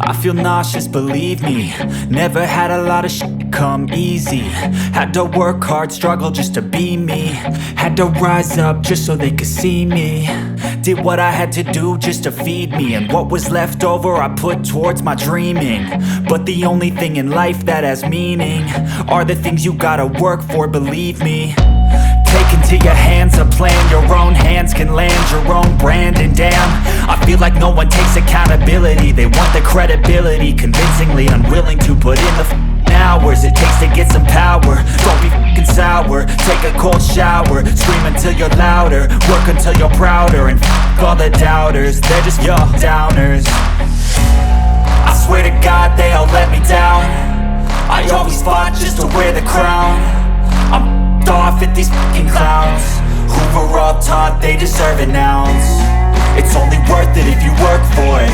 I feel nauseous, believe me. Never had a lot of shit come easy. Had to work hard, struggle just to be me. Had to rise up just so they could see me. Did what I had to do just to feed me. And what was left over I put towards my dreaming. But the only thing in life that has meaning are the things you gotta work for, believe me. Take into your hands a plan. Your own hands can land your own brand. And damn, I feel like no one takes accountability. They want the credibility, convincingly unwilling to put in the hours it takes to get some power. Don't be f***ing sour. Take a cold shower. Scream until you're louder. Work until you're prouder. And f*** all the doubters, they're just your downers. I swear to God they all let me down. I always fought just to wear the crown. I'm off at these fucking clowns who were all taught they deserve an ounce. It's only worth it if you work for it.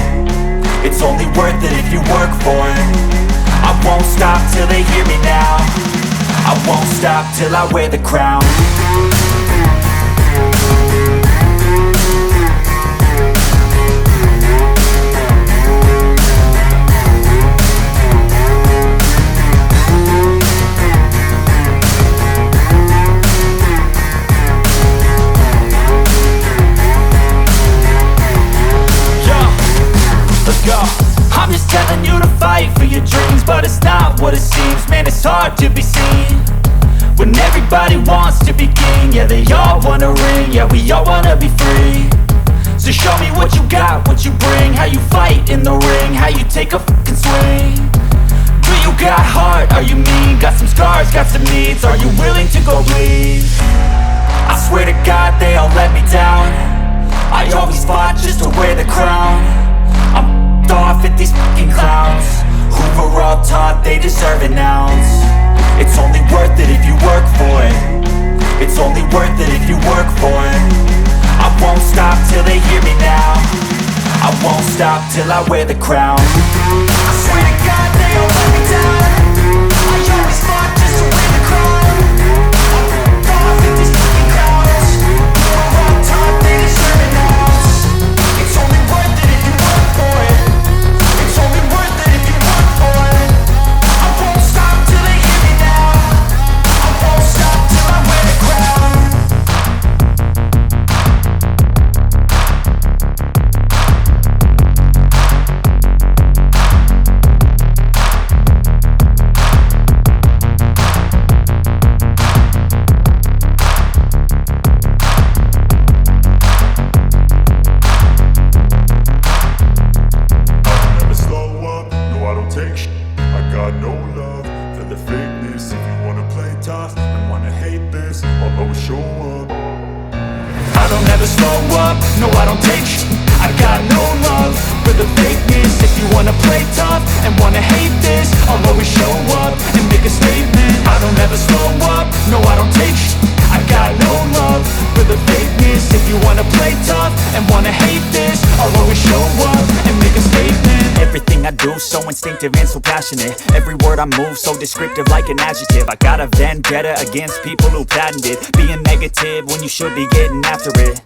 It's only worth it if you work for it. I won't stop till they hear me now. I won't stop till I wear the crown. I'm just telling you to fight for your dreams, but it's not what it seems. Man, it's hard to be seen when everybody wants to be king. Yeah, they all wanna ring, yeah, we all wanna be free. So show me what you got, what you bring, how you fight in the ring, how you take a fucking swing. Do you got heart, are you mean? Got some scars, got some needs, are you willing to go bleed? I swear to God they all let me down. I always fought just to wear the crown. I'm off at these fucking clowns who were all taught they deserve an ounce. It's only worth it if you work for it. It's only worth it if you work for it. I won't stop till they hear me now. I won't stop till I wear the crown. I swear to God they all let me down. I always fought just to wear the crown. I'm off at these fucking clowns who were all taught they deserve an ounce. It's only worth it if you work for it. It's only worth it if you work for it. I won't stop till they hear me now. I won't stop till I wear the crown. So instinctive and so passionate. Every word I move so descriptive like an adjective. I got a vendetta against people who patented being negative when you should be getting after it.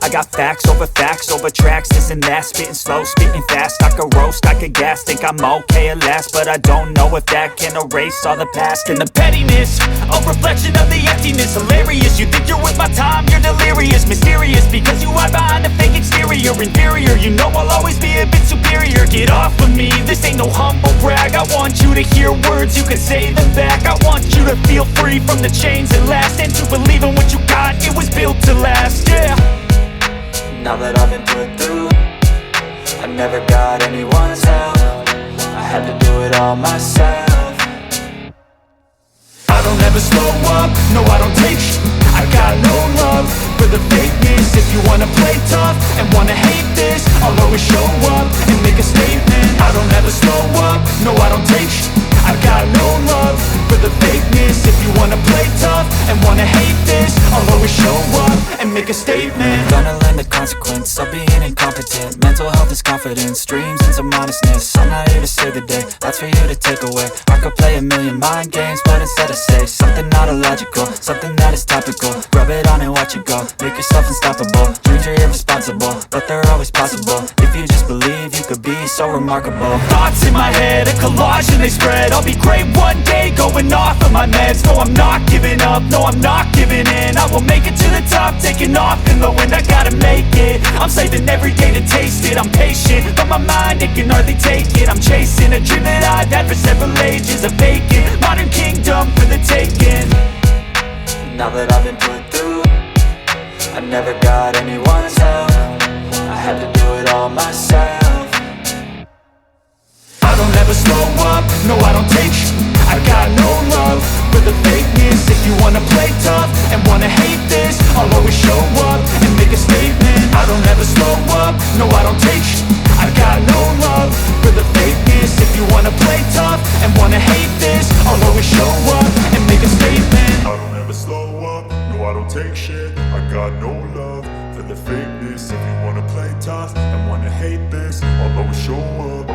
I got facts over tracks, this and that. Spitting slow, spitting fast. I could roast, I could gas. Think I'm okay at last, but I don't know if that can erase all the past. And the pettiness, a reflection of the emptiness. Hilarious, you think you're with my time, you're delirious. Mysterious, because you hide behind a fake exterior. Inferior, you know I'll always be a bit superior. Get off of me, this ain't no humble brag. I want you to hear words, you can say them back. I want you to feel free from the chains that last, and to believe in what you got, it was built to last, yeah. Now that I've been put through, I never got anyone's help. I had to do it all myself. I don't ever slow up, no I don't take sh**. I got no love for the fakeness. If you wanna play tough and wanna hate this, I'll always show up and make a statement. I don't ever slow up, no I don't take sh**. I got no love for the fakeness. If you wanna play tough and wanna hate this, I'll always show up and make a statement. Gonna learn the consequence of being incompetent. Mental health is confidence, dreams and some honestness. I'm not here to save the day, that's for you to take away. I could play a million mind games, but instead I say something not illogical, something that is topical. Rub it on and watch it go, make yourself unstoppable. Dreams are irresponsible, but they're always possible. If you just believe, you could be so remarkable. Thoughts in my head, a collage and they spread. I'll be great one day, going off of my meds. No, I'm not giving up, no, I'm not giving in. I will make it to the top, taking off in the wind. I gotta make it, I'm saving every day to taste it. I'm patient, but my mind, it can hardly take it. I'm chasing a dream that I've had for several ages. A vacant, modern kingdom for the taking. Now that I've been put through, I never got anyone's help. I had to do it all myself. I don't ever slow up, no I don't take sh**. I got no love for the fakeness. If you wanna play tough and wanna hate this, I'll always show up and make a statement. I don't ever slow up, no I don't take sh**. I got no love for the fakeness. If you wanna play tough and wanna hate this, I'll always show up and make a statement. I don't ever slow up, no I don't take shit. I got no love for the fakeness. If you wanna play tough and wanna hate this, I'll always show up.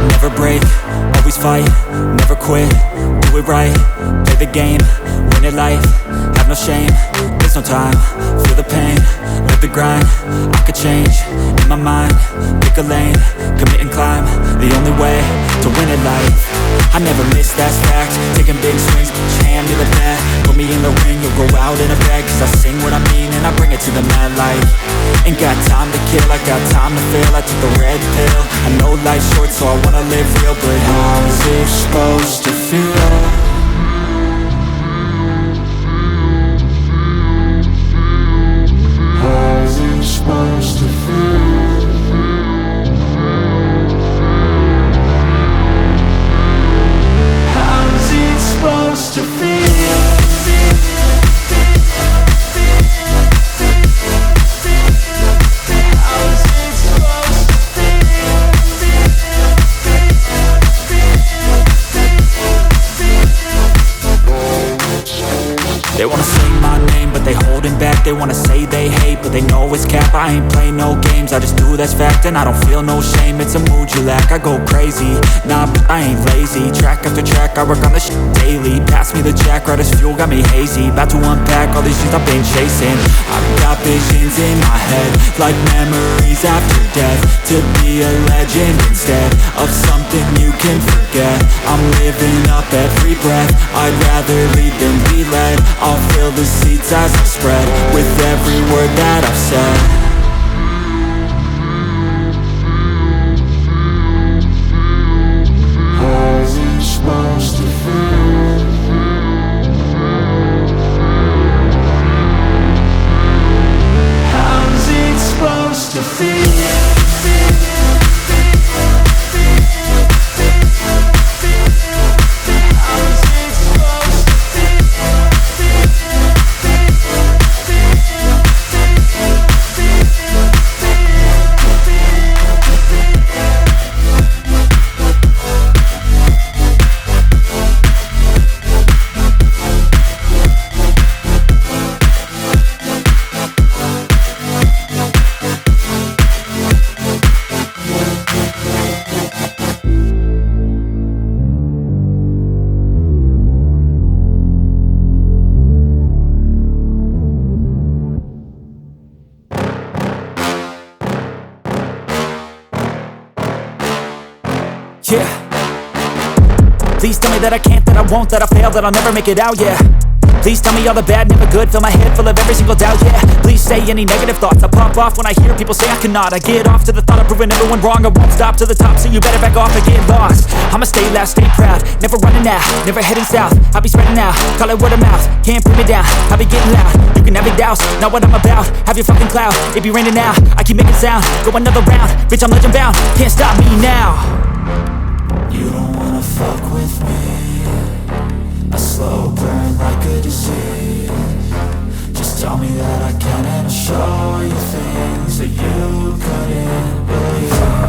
Never break, always fight, never quit, do it right, play the game, win it life, have no shame, there's no time, feel the pain, live the grind, I could change, in my mind, pick a lane, commit and climb, the only way to win it life. I never miss, that's fact, taking big swings, put your hand to the bat, put me in the ring, you'll go out in a bag, cause I sing what I mean and I bring it to the mad light. Ain't got time to kill, I got time to feel, I took the red pill, I know life's short so I wanna live real, but how's it supposed to feel? How's it supposed to feel? How's it supposed to feel? They wanna say my name, but they holding back. They wanna say they hate, but they know it's cap. I ain't play no games, I just do that's fact. And I don't feel no shame, it's a mood you lack. I go crazy, nah, but I ain't lazy. Track after track, I work on this shit daily. Pass me the jack, right as fuel, got me hazy. About to unpack all these things I've been chasing. I've got visions in my head, like memories after death. To be a legend instead of something you can forget. I'm living up every breath, I'd rather lead than be led. I'll fill the seats as I spread with every word that I've said. How's it supposed to feel? How's it supposed to feel? Yeah. Please tell me that I can't, that I won't, that I fail, that I'll never make it out, yeah. Please tell me all the bad, never good, fill my head full of every single doubt, yeah. Please say any negative thoughts, I pop off when I hear people say I cannot. I get off to the thought of proving everyone wrong, I won't stop to the top, so you better back off and get lost. I'ma stay loud, stay proud, never running out, never heading south. I'll be spreading out, call it word of mouth, can't put me down, I'll be getting loud. You can have it douse, not what I'm about, have your fucking cloud, it be raining now, I keep making sound, go another round, bitch I'm legend bound, can't stop me now. You don't wanna fuck with me, a slow burn like a disease. Just tell me that I can and I'll show you things that you couldn't believe.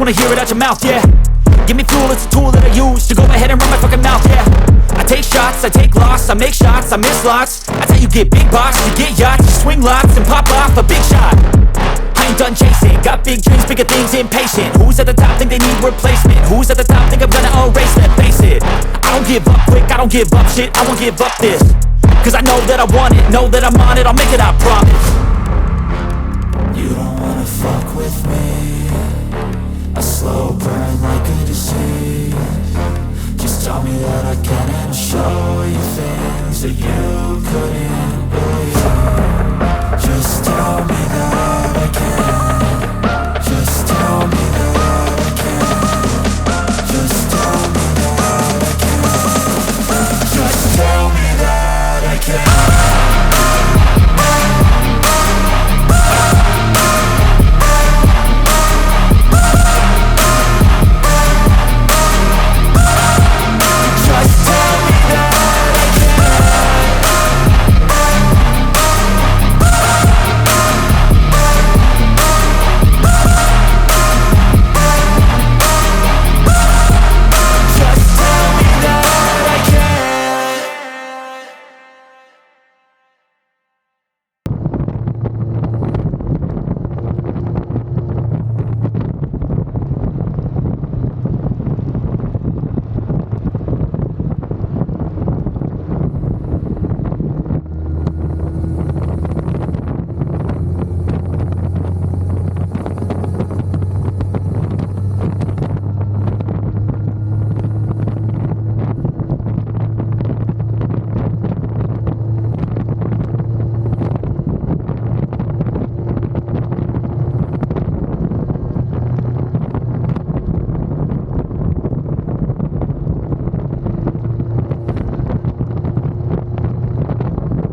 wanna hear it out your mouth, yeah. Give me fuel, it's a tool that I use to go ahead and run my fucking mouth, yeah. I take shots, I take loss, I make shots, I miss lots. That's how you get big box, you get yachts, you swing lots and pop off a big shot. I ain't done chasing, got big dreams, bigger things, impatient. Who's at the top think they need replacement? Who's at the top think I'm gonna erase them? Face it, I don't give up quick, I don't give up shit, I won't give up this. Cause I know that I want it, know that I'm on it, I'll make it, I promise. You don't wanna fuck with me, a slow burn like a disease. Just tell me that I can and I'll show you things that you couldn't